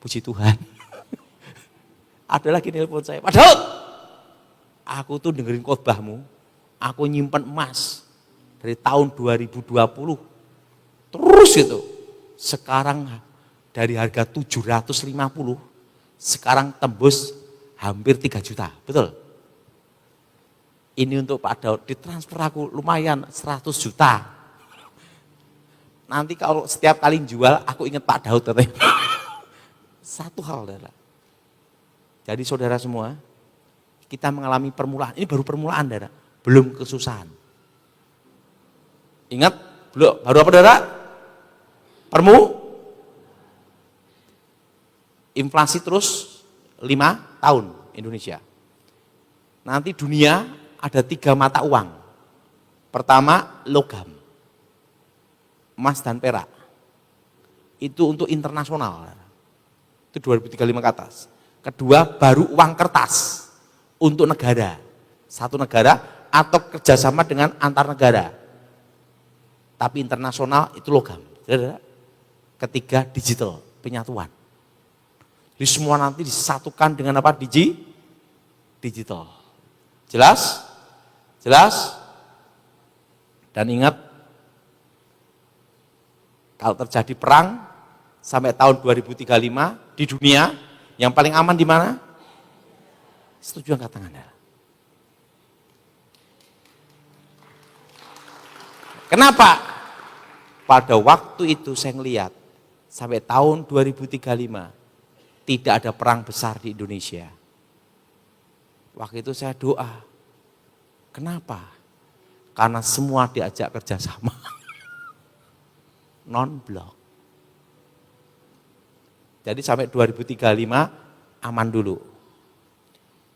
Puji Tuhan. Ada lagi nelpon saya, Pak Daud, aku tuh dengerin khotbahmu, aku nyimpen emas dari tahun 2020, terus itu, sekarang dari harga 750, sekarang tembus hampir 3 juta, betul? Ini untuk Pak Daud, ditransfer aku lumayan 100 juta. Nanti kalau setiap kali jual, aku ingat Pak Daud, katanya. Satu hal, adalah. Jadi saudara semua, kita mengalami permulaan. Ini baru permulaan, saudara. Belum kesusahan. Ingat, belum. Baru apa, saudara? Inflasi terus 5 tahun Indonesia. Nanti dunia ada 3 mata uang. Pertama, logam. Emas dan perak. Itu untuk internasional. Itu 2035 ke atas. Kedua, baru uang kertas untuk negara. Satu negara atau kerjasama dengan antar negara. Tapi internasional itu logam. Ketiga, digital, penyatuan. Jadi semua nanti disatukan dengan apa? Digital. Jelas? Jelas? Dan ingat, kalau terjadi perang sampai tahun 2035 di dunia, yang paling aman di mana? Setuju angkat tangan. Kenapa? Pada waktu itu saya ngelihat sampai tahun 2035 tidak ada perang besar di Indonesia. Waktu itu saya doa. Kenapa? Karena semua diajak kerjasama. Non-blok. Jadi sampai 2035 aman dulu.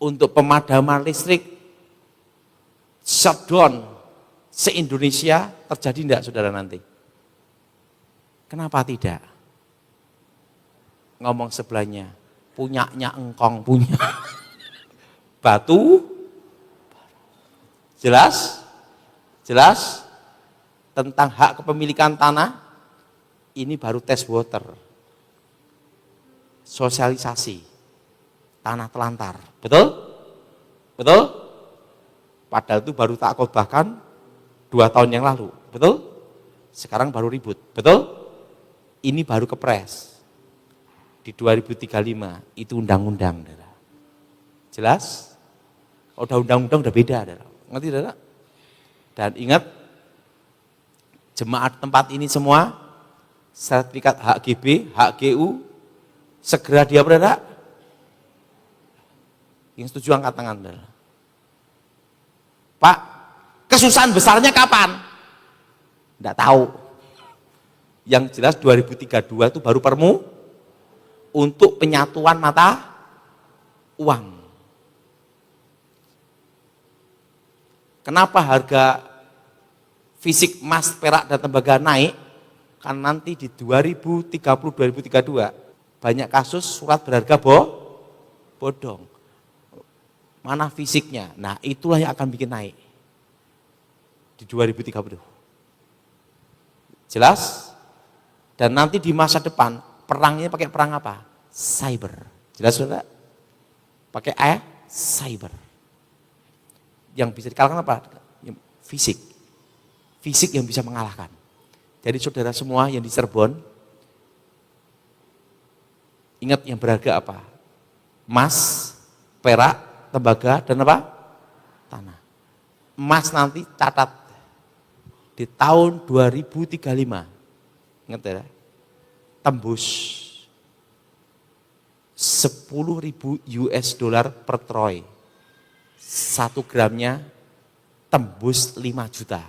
Untuk pemadaman listrik shutdown se-Indonesia terjadi enggak saudara nanti? Kenapa tidak? Ngomong sebelahnya, punyanya engkong punya. Batu, jelas? Jelas? Tentang hak kepemilikan tanah, ini baru test water. Sosialisasi tanah telantar, betul? Betul? Padahal itu baru tak khotbahkan 2 tahun yang lalu, betul? Sekarang baru ribut, betul? Ini baru kepres di 2035 itu undang-undang, jelas? Udah undang-undang udah beda, ngerti, saudara? Dan ingat, jemaat tempat ini semua sertifikat HGB, HGU segera dia berada. Yang setuju angkat tangan. Pak, kesusahan besarnya kapan? Enggak tahu. Yang jelas 2032 itu baru permu untuk penyatuan mata uang. Kenapa harga fisik emas, perak, dan tembaga naik? Karena nanti di 2030-2032 banyak kasus surat berharga bodong. mana fisiknya. Nah itulah yang akan bikin naik di 2030. Jelas? Dan nanti di masa depan perangnya pakai perang apa? Cyber. Jelas saudara? Pakai cyber. Yang bisa dikalahkan apa? Fisik. Fisik yang bisa mengalahkan. Jadi saudara semua yang di Cirebon, ingat yang berharga apa? Emas, perak, tembaga, dan apa? Tanah. Emas nanti catat di tahun 2035. Ingat ya? Tembus 10.000 US dollar per troy. 1 gramnya tembus 5 juta.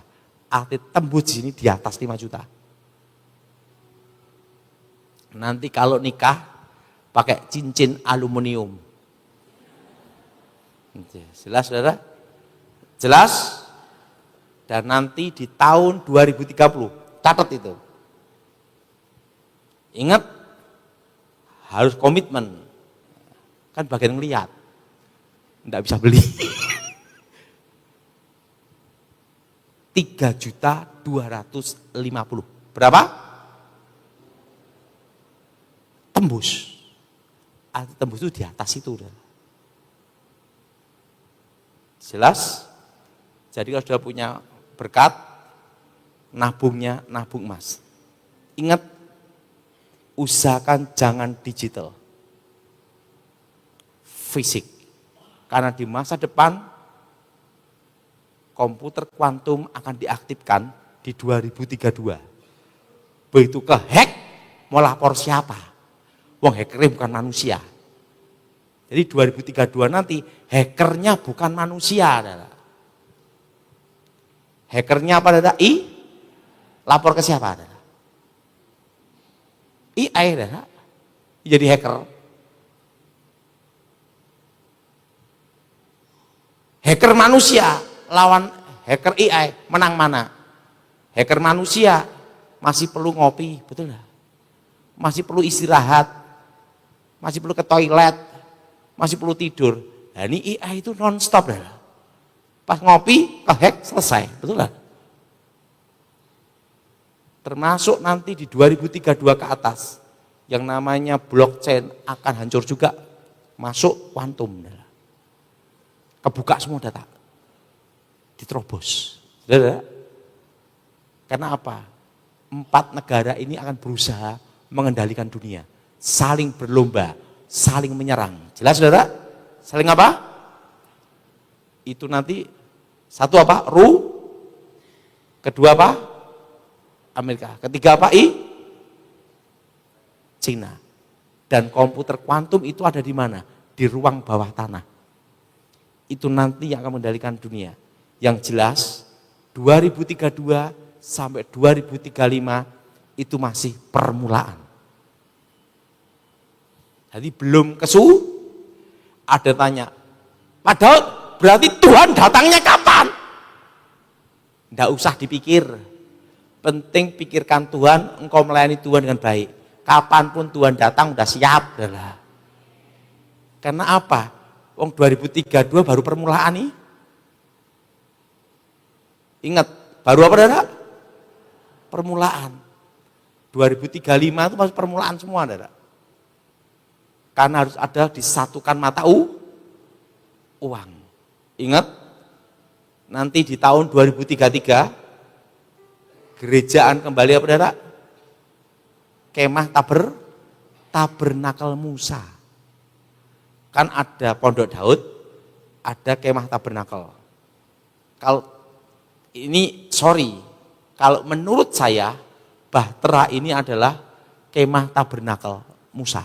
Arti tembus di sini di atas 5 juta. Nanti kalau nikah pakai cincin aluminium. Jelas saudara? Jelas? Dan nanti di tahun 2030, catat itu. Ingat, harus komitmen. Kan bagian ngeliat. Enggak bisa beli. 3.250.000. Berapa? Tembus. Arti tembus itu di atas itu. Jelas? Jadi kalau sudah punya berkat, nabungnya nabung emas. Ingat, usahakan jangan digital. Fisik. Karena di masa depan, komputer kuantum akan diaktifkan di 2032. Begitu kehack, mau lapor siapa? Wong hackernya bukan manusia. Jadi 2032 nanti hackernya bukan manusia. Hackernya apa? Lapor ke siapa? AI. Jadi hacker. Hacker manusia lawan hacker AI, menang mana? Hacker manusia masih perlu ngopi, betul nggak? Masih perlu istirahat, masih perlu ke toilet, masih perlu tidur. Nah, ini AI itu non-stop. Pas ngopi, kehack, selesai, betul nggak? Termasuk nanti di 2032 ke atas, yang namanya blockchain akan hancur juga, masuk kuantum. Kebuka semua data. Diterobos. Karena apa? 4 negara ini akan berusaha mengendalikan dunia. Saling berlomba, saling menyerang. Jelas saudara? Saling apa? Itu nanti satu apa? Kedua apa? Amerika. Ketiga apa? Cina. Dan komputer kuantum itu ada di mana? Di ruang bawah tanah. Itu nanti yang akan mengendalikan dunia. Yang jelas 2032 sampai 2035 itu masih permulaan. Jadi belum ada tanya, Pak Daud berarti Tuhan datangnya kapan? Tidak usah dipikir, penting pikirkan Tuhan, engkau melayani Tuhan dengan baik. Kapanpun Tuhan datang udah siap. Karena apa? Wong 2032 baru permulaan nih. Ingat, baru apa Dara? Permulaan. 2035 itu masih permulaan semua Dara. Karena harus ada disatukan mata uang. Ingat, nanti di tahun 2033 gerejaan kembali apa Dara? Kemah tabernakel Musa. Kan ada Pondok Daud, ada Kemah Tabernakel. Kalau ini, kalau menurut saya, Bahtera ini adalah Kemah Tabernakel Musa.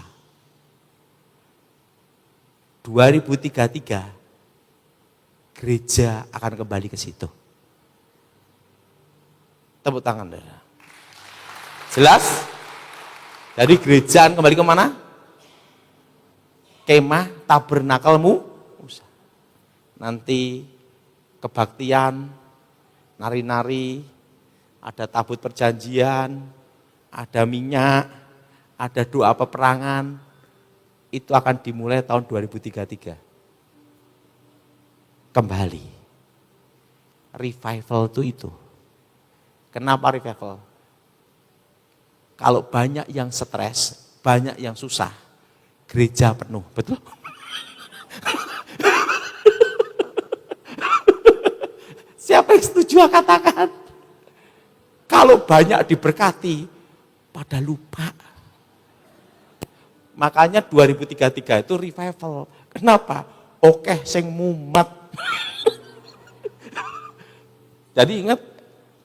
2033, gereja akan kembali ke situ. Tepuk tangan, saudara. Jelas? Jadi gereja kembali ke mana? Kemah Tabernakel Musa. Nanti kebaktian, nari-nari, ada tabut perjanjian, ada minyak, ada doa peperangan, itu akan dimulai tahun 2033. kembali. Revival itu. Kenapa revival? Kalau banyak yang stres, banyak yang susah, gereja penuh, betul? Siapa yang setuju katakan? Kalau banyak diberkati, pada lupa. Makanya 2033 itu revival. Kenapa? Oke, sing mumet. Jadi ingat,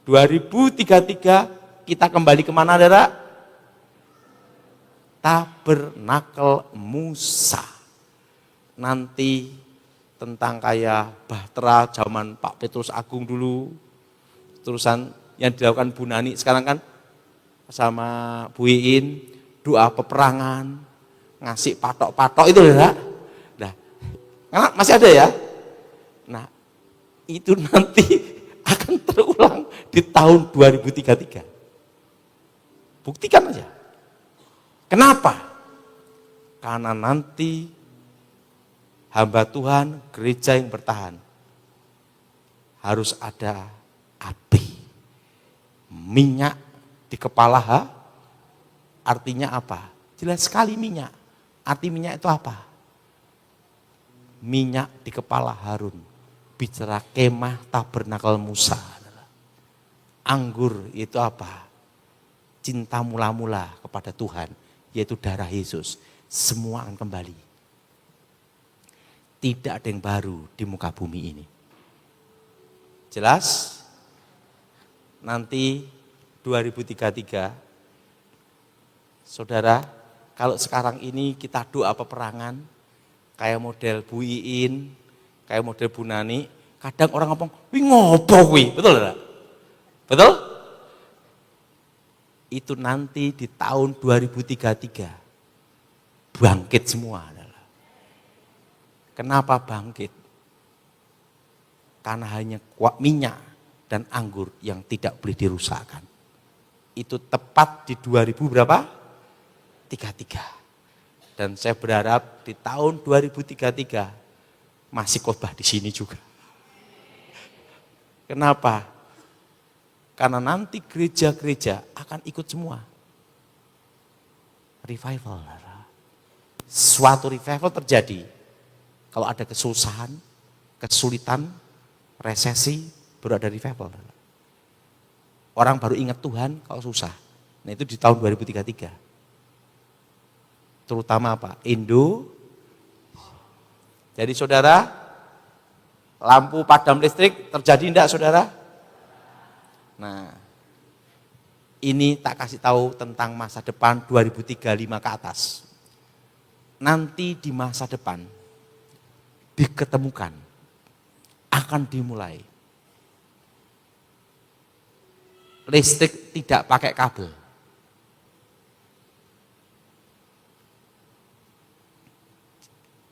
2033 kita kembali kemana, saudara? Tabernakel Musa. Nanti tentang kayak Bahtera zaman Pak Petrus Agung dulu, terusan yang dilakukan Bu Nani sekarang kan sama Bu Iin, doa peperangan, ngasih patok-patok itu ya. Nah, masih ada ya. Nah, itu nanti akan terulang di tahun 2033. Buktikan aja. Kenapa? Karena nanti hamba Tuhan, gereja yang bertahan harus ada api, minyak di kepala. Artinya apa? Jelas sekali minyak. Arti minyak itu apa? Minyak di kepala Harun. Bicara kemah tabernakel Musa. Anggur itu apa? Cinta mula-mula kepada Tuhan, yaitu darah Yesus. Semua akan kembali. Tidak ada yang baru di muka bumi ini. Jelas? Nanti 2033, saudara, kalau sekarang ini kita doa peperangan, kayak model Bu Iin, kayak model Bu Nani, kadang orang ngomong, wih ngopo wih, betul enggak? Betul? Itu nanti di tahun 2033, bangkit semua. Kenapa bangkit? Karena hanya minyak dan anggur yang tidak boleh dirusakkan. Itu tepat di 2000 berapa? 33. Dan saya berharap di tahun 2033 masih khotbah di sini juga. Kenapa? Karena nanti gereja-gereja akan ikut semua. Revival. Suatu revival terjadi kalau ada kesusahan, kesulitan, resesi, baru ada revival. Orang baru ingat Tuhan kalau susah. Nah itu di tahun 2033. Terutama apa? Jadi saudara, lampu padam listrik terjadi enggak saudara? Nah, ini tak kasih tahu tentang masa depan 2035 ke atas. Nanti di masa depan diketemukan, akan dimulai. Listrik tidak pakai kabel.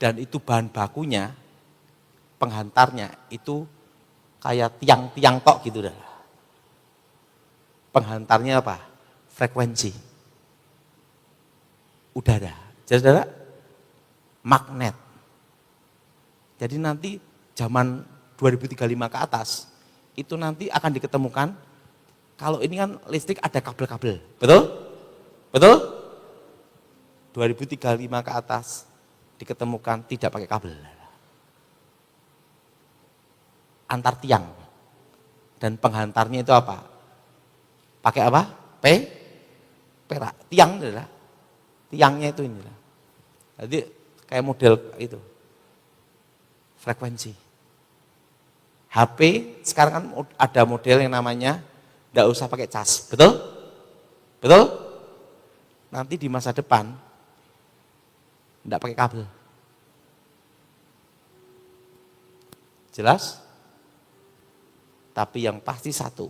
Dan itu bahan bakunya, penghantarnya itu kayak tiang-tiang tok gitu dah. Penghantarnya apa? Frekuensi. Udara. Jadi saudara, magnet. Jadi nanti zaman 2035 ke atas, itu nanti akan diketemukan, kalau ini kan listrik ada kabel-kabel, betul? Betul? 2035 ke atas, diketemukan tidak pakai kabel. Antar tiang. Dan penghantarnya itu apa? Pakai apa? Perak. Tiang adalah. Tiangnya itu inilah. Jadi kayak model itu. Frekuensi. HP sekarang kan ada model yang namanya tidak usah pakai cas, betul? Betul? Nanti di masa depan tidak pakai kabel. Jelas? Tapi yang pasti satu,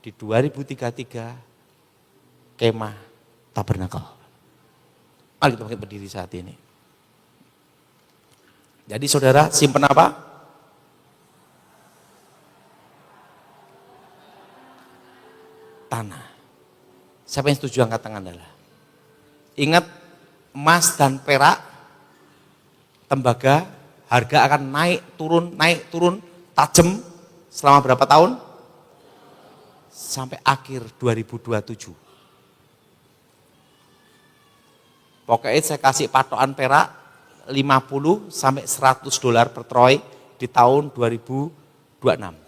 di 2033 kemah tabernakel. Mari kita berdiri saat ini. Jadi saudara simpen apa? Tanah. Siapa yang setuju angkat tangan adalah? Ingat emas dan perak, tembaga Harga akan naik turun, tajam selama berapa tahun? Sampai akhir 2027. Pokoknya saya kasih patokan perak 50 sampai $100 per troy di tahun 2026.